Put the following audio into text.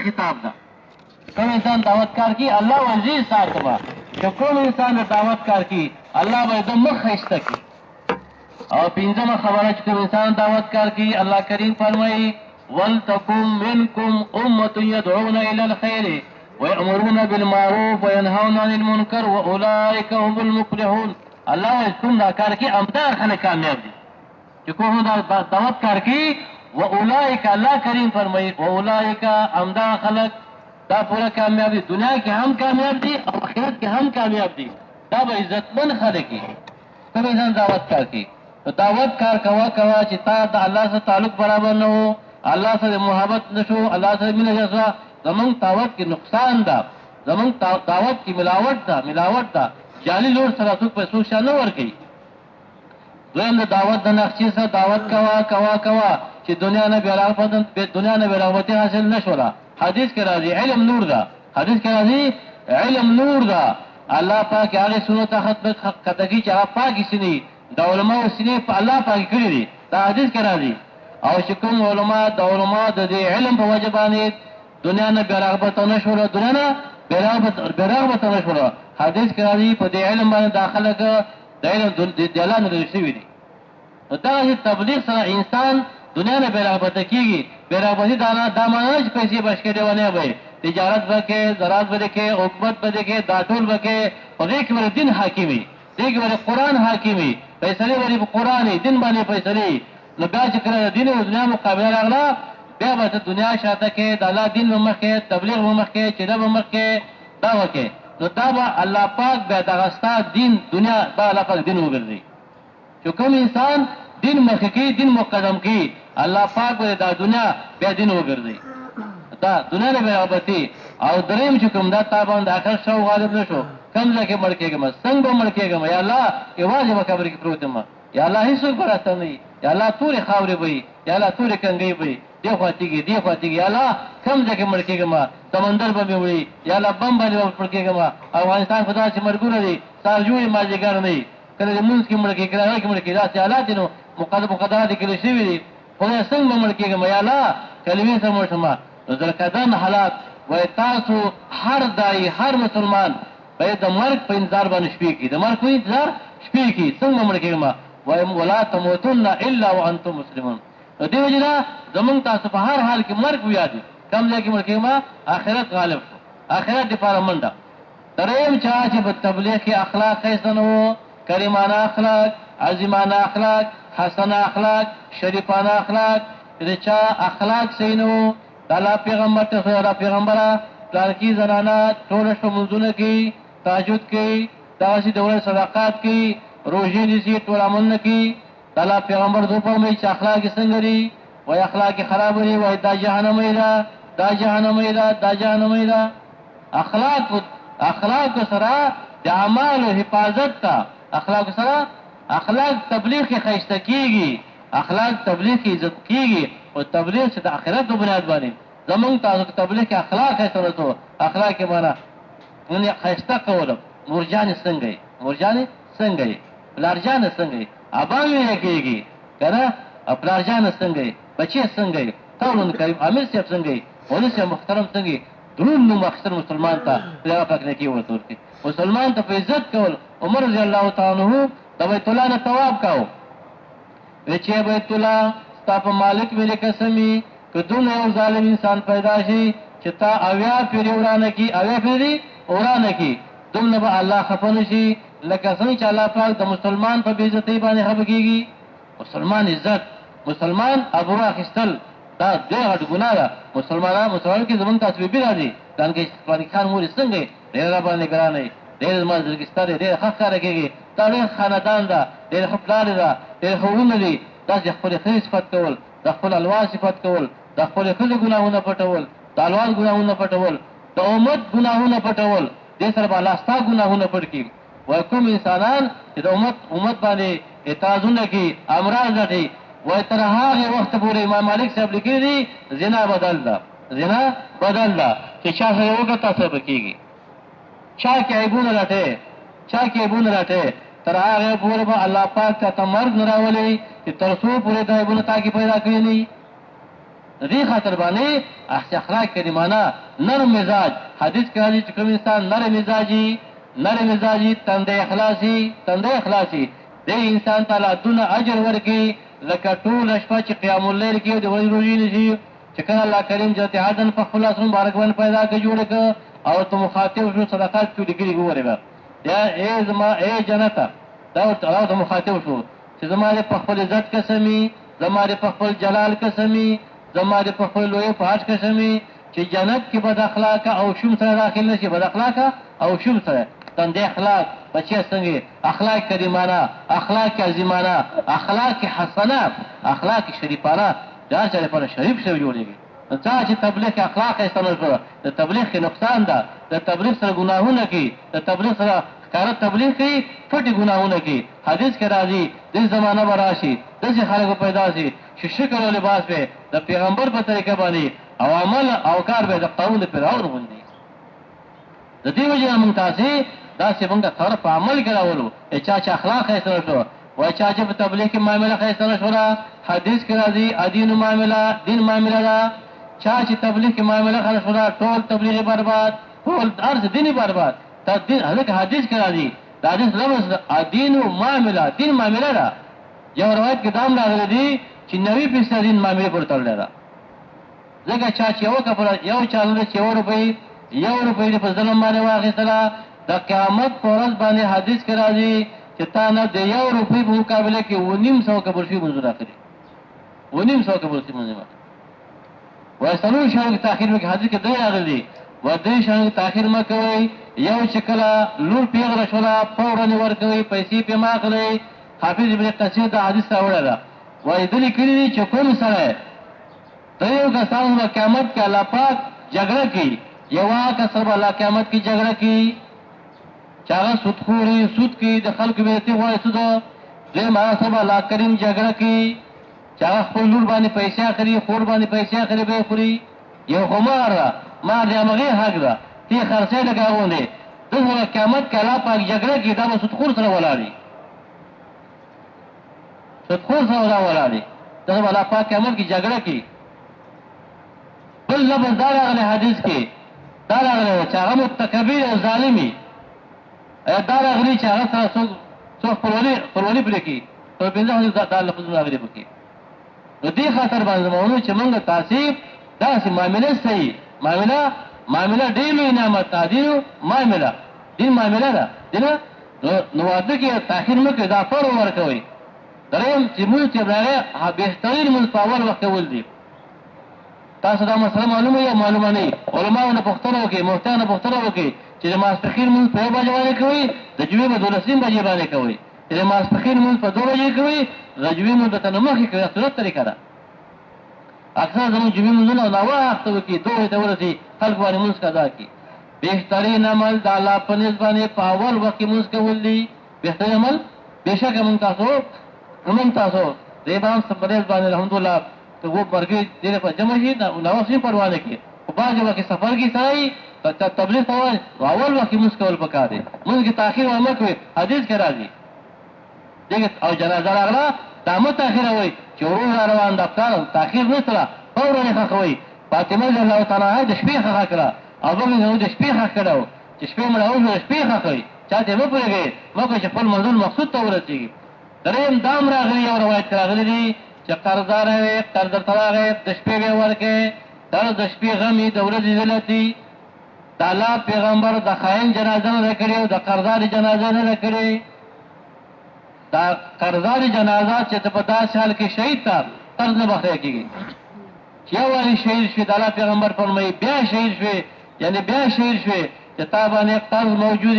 خطاب ده. کوم انسان دعوت کار کی الله وزیر ساتبا، چې کوم انسان دعوت کار کی الله به د مخ خسته کی. او پنځمه خبره چې کوم انسان دعوت کار کی الله کریم فرمایي ولتکم منکم امه يدعون الى الخير ويأمرون بالمعروف وينهون عن المنكر واولئك هم المفلحون. الله کوم دا کار کی امدا خلک کامیاب دي چې کوم دا دعوت کار کی واولئک الله کریم فرمایي واولئک امدا خلک دا پورا کامیاب دي، دنیا کې هم کامیاب دي او آخرت کې هم کامیاب دي. دا به عزتمن خلک دي. کوم انسان دعوت کار کی تو دعوت کار کوا چې تا د الله سره تعلق برابر نه هو، الله سره محبت نشو، الله سره مینه جذبه، زمونږ دعوت کې نقصان ده، زمونږ دعوت کې ملاوت ده. جعلي لور سره څوک پیسو شان نه ورکوي. دویم د دعوت د نقشې سره دعوت کوا چې دنیا نه بېرغبتي حاصل نشوله. حدیث کې راځي علم نور ده. الله پاک هغه سنت خدمت کتګي چې هغه پاکي سني د علماء سني په الله پاک کړی دي. دا حدیث کې راځي. او چې کوم علما د دې علم په وجه باندې دنیا نه بېرغبت نشوله، حدیث کې راځي په دې علم باندې داخله کې د علم دلانه لري شوی دي. دا چې تبلیغ سره انسان دنیا نه بېرغبت کیږي. بېرغبتي دا معنی چې پیسې بشکې دیونه وي، تجارت وکې، زراعت وکې، حکومت وکې، دا ټول وکې، په دې کې ور دین حاکمي، دې کې ور قرآن حاکمي، فیصله ور په قرآن دین باندې فیصله. نو بیا چې کله دین او دنیا مقابله راغله بیا به دنیا شاته کې د الله دین مخکې، تبلیغ مخکې، چیرې مخکې دا وکې. نو دا به الله پاک بیا دغه ستا دین دنیا به الله پاک دین وګرځي. چې کوم انسان دین مخکې کی، دین مقدم کی، الله پاک به دا دنیا بیا دین وګرځي. دا دنیا نه برابرتي. او دریم چې کوم دا تا باندې اخر شو غالب نشو، کم ځکه مړ کېږم، څنګه مړ کېږم یا الله یوازې په قبر کې پروت یم، یا الله هیڅوک براسته نه، یا الله تورې خاورې وي، یا الله تورې کنګۍ وي، دی خواتیږي، یا الله کم ځکه مړ کېږم، سمندر به مې وړي، یا الله بم باندې مړ کېږم. افغانستان خدا چې مرګونه دي سارجوی مازدیګر نه وي، کله لمونځ کې مړ کېږي، کله کې مړ کېږي، داسې حالات دي. نو مقدرات لیکل شوي دي. خدای څنګه مړ کېږم یا الله کلمې سره مړ شم. نو زرکدن حالات وای تاسو هر مسلمان باید د مرګ په انتظار باندې شپې کی، د مرګ په انتظار شپې کی. څنګه مړ کېږم وای ولا تموتن الا وانتم مسلمون. نو دې وجه نه زمونږ تاسو په هر حال کې مرګ ویادي، کم ځای کې مړ کېږم، آخرت غالب شو، آخرت دپاره منډه. دریم چا چې په تبلیغ کې اخلاق ښایسته نه وو، کریمانه اخلاق، عظیمانه اخلاق، حسنه اخلاق، شریفانه اخلاق، د چا اخلاق صحیح نه وو، د الله پیغمبر ته الله پیغمبره پلانکي زنانه ټوله شپه لمونځونه کوي، تهجد کوي، دغسې د ورځې صدقات کوي، روژې نیسي، ټول عملونه کوي. د الله پیغمبر دو فرمایي چې اخلاق یې څنګه دي، وایي اخلاق یې خراب دي، وایي دا جهنمي ده. اخلاق سره د اعمالو حفاظت ته، اخلاق تبلیغ کې ښایسته کېږي، اخلاق تبلیغ کې عزت کېږي، او تبلیغ چې د آخرت په بنیاد باندې زمونږ تاسو کې تبلیغ کې اخلاق ښایسته نهتو. اخلاق کې معنا ښایسته کولم، مورجانې څنګه یې، پلارجانې څنګه یې، ابا ویې کېږي که نه، پلارجانې څنګه یې، بچې څنګه یې، قول کریم امیر صاحب څنګه یې، مولوي صاحب محترم څنګه یې. درون نوم اخیستل مسلمان ته خدای پاک نیکي ورته ورکړي. مسلمان ته په عزت کول. عمر رضی الله تعالی عنه د بیت الله نه طواف کاوه، وی چې بیت الله ستا په مالک مې قسمي که دونه یو ظالم انسان پیدا شي چې تا 80 پیرې ورانه کي، دومره به الله خفه نه شي لکه څنګه چې الله پاک د مسلمان په بې عزتۍ باندې خفه کېږي. مسلمان عزت، مسلمان ابرو اخیستل دا ډېر غټ ګناه ده. مسلمان کې زمونږ تاسو بیبي راځي، دانګې فلاني خان مورې څنګه یې، ډېر راباندې ګرانه یې، ډېر زما زړګسته دی، ډېر ښه ښکاره کېږي، دا ډېر خاندان ده، ډېر ښه پلارې ده، ډېر ښه وروڼه دي. داسې خپلې ښځې صفت کول، د خپل الواد صفت کول، د خپلې ښځې ګناهونه پټول، د الواد ګناهونه پټول، د امت ګناهونه پټول، دې سره به الله ستا ګناهونه پټ کړي. وایي کوم انسانان چې د امت باندې اعتراضونه کوي، امراض لټوي، وایي تر هغې وخته پورې امام مالک صاحب لیکلي دي زنا بدل ده چې چا سره وکړه تاسو به کېږي. چا کې عیبونه لټوي، تر هغې پورې به الله پاک ته مرګ نه راولي چې تر څو پورې د عیبونه تا کې پیدا کړي نه وي. دې خاطر باندې اخلاق کریمانه نرم مزاج حدیث کې راځي چې کوم انسان نرم مزاجي تنده اخلاصي دې انسان تعالی دونه اجر ورکړي لکه ټول شپه چې قیام الليل کې د ورځې روزي نشي چې کله الله کریم جل عدن په خلاص مبارک باندې پیدا کې جوړ کړ او ته مخاطب شو صدقات کې لګري ګورې با یا ای جنتا دا ته مخاطب شو چې زماره په خپل عزت قسمی زماره په خپل جلال قسمی زماره په خپل لوی پاش قسمی چې جنت کې بد اخلاق او شوم سره داخل نشي بد اخلاق او شوم سره تنده اخلاق بچي څنګه اخلاق کریمانه اخلاق عظیمانه اخلاق حسنه اخلاق شریفانه دا چې پر شریف شوی جوړیږي دا چې تبلیغ اخلاق استعمال کړو د تبلیغ کې نقصان ده د تبلیغ سره ګناهونه کوي د تبلیغ سره کار تبلیغ کوي پټي ګناهونه کوي حدیث کې راځي د زمانہ براشي د خلکو پیدا شي چې شکل او لباس به د پیغمبر په طریقه باندې او عمل او کار به د قوم فرعون غوندي د دې وجه موږ تاسو دا چې موږ سره په عمل کې راولو چې اخلاق یې سره شو وای چې په تبلیغ کې معاملې یې سره شو حدیث کې راځي ادین معاملہ دین معاملہ دا چې تبلیغ کې معاملې سره شو ټول تبلیغ برباد ټول ارز دیني برباد تدین هغه حدیث کې راځي دا حدیث لفظ ادین معاملہ دین معاملہ دا یو روایت کې دام راغلی دی چې 90% دین معاملې پر تړل دا ځکه چې یو چاله چې یو روپۍ په ظلم باندې واخیستله د قیامت په ورځ باندې حدیث کې راځي چې تا نه د یو روپۍ په مقابله کې 900 قبول شي منځونه اخلي 900 قبول شي منځونه وای سلو شو تاخير کې حدیث کې دی راغلی و دې شان تاخير ما کوي یو شکل لور پیغله شولا فورن ورکوي پیسې په ما کړی حافظ ابن قصیر دا حدیث راوړل وای دې کړي چې کوم سره ته یو کسان د قیامت کې الله پاک جګړه کوي یو کسر الله قیامت کې جګړه کوي چاغه سود کوي د خلکو بیرته وای سود دې ما سبا الله کریم جګړه کوي چاغه خپل لور باندې پیسې اخلي خور باندې پیسې اخلي به خوري یو خمار ما دې هغه حق ده تی خرڅه لګاوونه دغه قیامت کې الله پاک جګړه کوي دا سود خور سره ولاړی دغه الله پاک قیامت کې جګړه کوي بل لفظ دا راغلی حدیث کې دا راغلی چې هغه متکبر او ظالمي دا راغلی چې هغه سره څوک خپلواني پرې کوي په بنده حدیث دا لفظ راغلی پکې نو دې خاطر باندې مونږ چې موږ تاسو داسې معاملې صحیح معامله ډېر لوی نعمت دی معامله دین معامله ده دنه نو واده کې تاخير مکه دا فور ورکوي دریم چې موږ چې راغی بهترین من په اول وخت ول دي تاسو دا مسله معلومه نه علماء نه پوښتنه وکي محتانه پوښتنه وکي چې ماسپخین مون په باندې باندې کوي د جوی په 12 بجې باندې کوي چې ماسپخین مون په 2 بجې کوي رجوی مون د تنمخ کوي سنت طریقه ده اکثر زموږ جوی مون نه وخت وکي دوه ته ورسي خلک باندې مونږ قضا کی بهترین عمل د الله په نسبت باندې په اول وخت مونږ کول دي بهترین عمل بشک مونږ تاسو دې باندې سپریز باندې الحمدلله ته وو برګي دې په جمع شي نو نو پروا نه کی په باج وخت سفر کې سړی ته تبلیغ ته اول وخت مسکول پکا دي موږ کې تاخير ومه کوي حدیث کې راځي دغه او جنازه راغله دامه تاخير وای چې ورو روان د افکار تاخير نه سره فورا نه خوي فاطمه رضی الله تعالی د شپې ښه کړه او موږ نو د شپې ښه کړو چې شپې مړ او د شپې ښه کوي چاته مو پرېږي موږ چې خپل منزل مقصود ته ورسیږي دریم دام راغلی او روایت راغلی دي چې قرضدار وي قرض تراغه د شپې به ورکه در د شپې غمي د ورځې ذلتي تعالی پیغمبر د خاين جنازه نه کړی او د قرضدار جنازه نه کړی دا قرضدار جنازه چې په 10 سال کې شهید تا قرض نه بخښه کیږي چې وایي شهید شوی د الله پیغمبر فرمایي بیا شهید شوی یعنی بیا شهید شوی چې تا باندې قرض موجود